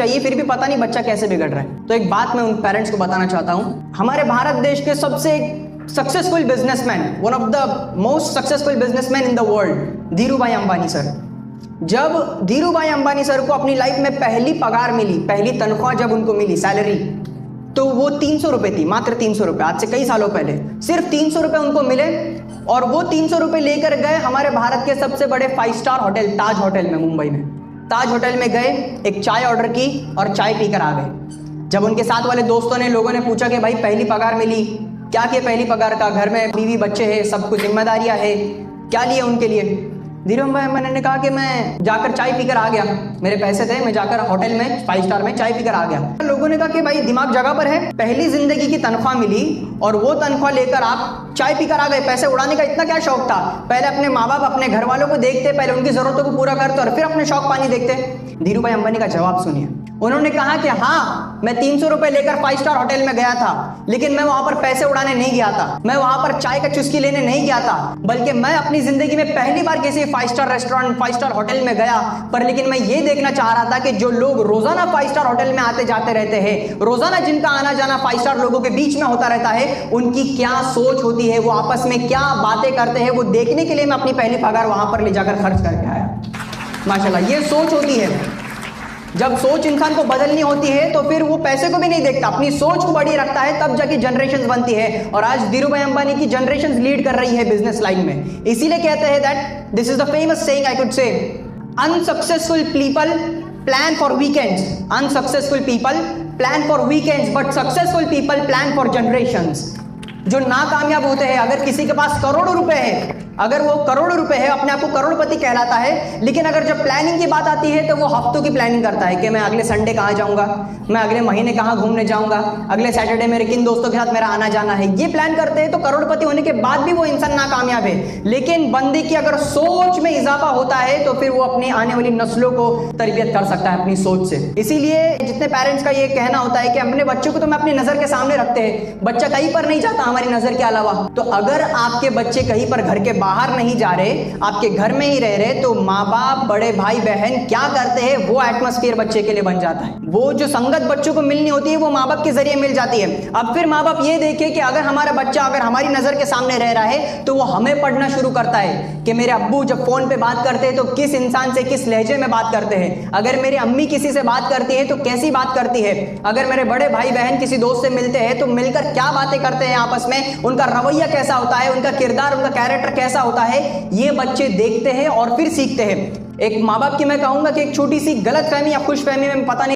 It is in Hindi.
चाहिए, फिर भी पता नहीं बच्चा कैसे बिगड़ रहा है। तो एक बात मैं उन पेरेंट्स को बताना चाहता हूँ, हमारे भारत देश के सबसे successful businessman, one of the most successful businessman in the world, Dhirubhai Ambani sir. जब धीरूभाई अंबानी सर को अपनी लाइफ में पहली पगार मिली, पहली तनख्वाह जब उनको मिली, सैलरी, तो वो 300 रुपए थी, मात्र 300 रुपए, आज से कई सालों पहले सिर्फ 300 रुपए उनको मिले और वो 300 रुपए लेकर गए हमारे भारत के सबसे बड़े 5 स्टार होटल ताज होटल में, मुंबई में ताज होटल में गए, एक चाय ऑर्डर की और चाय पीकर आ गए। जब उनके साथ वाले दोस्तों ने, लोगों ने पूछा कि भाई पहली पगार मिली, क्या किया पहली पगार का, घर में बीवी बच्चे हैं, सब कुछ जिम्मेदारियां है, क्या लिए उनके लिए? धीरूभाई अंबानी ने कहा कि मैं जाकर चाय पीकर आ गया, मेरे पैसे थे, मैं जाकर होटल में 5 स्टार में चाय पीकर आ गया। लोगों ने कहा कि भाई दिमाग जगह पर है, पहली जिंदगी की तनख्वाह मिली और वो तनख्वाह लेकर आप चाय पीकर आ गए, पैसे उड़ाने का इतना क्या शौक था? पहले अपने माँ बाप, अपने घर वालों को देखते, पहले उनकी जरूरतों को पूरा करते और फिर अपने शौक पानी देखते। धीरूभाई अंबानी का जवाब सुनिए। उन्होंने कहा कि हाँ, मैं 300 रुपए लेकर 5 स्टार होटल में गया था, लेकिन मैं वहां पर पैसे उड़ाने नहीं गया था, मैं वहां पर चाय का चुस्की लेने नहीं गया था, बल्कि मैं अपनी जिंदगी में पहली बार किसी 5 स्टार रेस्टोरेंट, 5 स्टार होटल में गया, पर लेकिन मैं ये देखना चाह रहा था कि जो लोग रोजाना 5 स्टार होटल में आते जाते रहते हैं, रोजाना जिनका आना जाना 5 स्टार लोगों के बीच में होता रहता है, उनकी क्या सोच होती है, वो आपस में क्या बातें करते हैं, वो देखने के लिए मैं अपनी पहली पगार वहां पर ले जाकर खर्च करके आया। माशाल्लाह, ये सोच होती है। जब सोच इंसान को बदलनी होती है तो फिर वो पैसे को भी नहीं देखता, अपनी सोच को बड़ी रखता है, तब जाके जनरेशंस बनती है। और आज धीरूभाई अंबानी की जनरेशंस लीड कर रही है बिजनेस लाइन में। इसीलिए कहते हैं that this is the famous saying I could say, unsuccessful people plan for weekends, unsuccessful people plan for weekends, but successful people plan for generations. जो नाकामयाब होते हैं, अगर किसी के पास करोड़ों रुपए है, अगर वो करोड़ों रुपए है, अपने आप को करोड़पति कहलाता है, लेकिन अगर जब प्लानिंग की बात आती है तो वो हफ्तों की प्लानिंग करता है कि मैं अगले संडे कहाँ जाऊंगा, मैं अगले महीने कहाँ घूमने जाऊंगा, अगले सैटरडे मेरे किन दोस्तों के साथ मेरा आना जाना है, ये प्लान करते हैं। तो करोड़पति होने के बाद भी वो इंसान नाकामयाब है। लेकिन बंदे की अगर सोच में इजाफा होता है तो फिर वो अपनी आने वाली नस्लों को तरबियत कर सकता है अपनी सोच से। इसीलिए जितने पेरेंट्स का ये कहना होता है कि अपने बच्चों को तो मैं अपनी नजर के सामने रखते हैं, बच्चा कहीं पर नहीं जाता हमारी नजर के अलावा। तो अगर आपके बच्चे कहीं पर घर के बाहर नहीं जा रहे, आपके घर में ही रह रहे, तो माँ बाप, बड़े भाई बहन क्या करते हैं, वो एटमॉस्फेयर बच्चे के लिए बन जाता है। वो जो संगत बच्चों को मिलनी होती है वो माँ बाप के जरिए मिल जाती है। अब फिर माँ बाप ये देखे कि अगर हमारा बच्चा अगर हमारी नजर के सामने रह रहा है तो वो हमें पढ़ना शुरू करता है कि मेरे अब्बू जब फोन पे बात करते हैं तो किस इंसान से किस लहजे में बात करते हैं, अगर मेरी अम्मी किसी से बात करती है तो कैसी बात करती है, अगर मेरे बड़े भाई बहन किसी दोस्त से मिलते हैं तो मिलकर क्या बातें करते हैं आपस में, उनका रवैया कैसा होता है, उनका किरदार, उनका कैरेक्टर कैसा होता है, ये बच्चे देखते हैं और फिर सीखते हैं। एक माँ बाप की मैं कहूंगा कि एक छोटी सी गलत फहमी या खुश फहमी में पता नहीं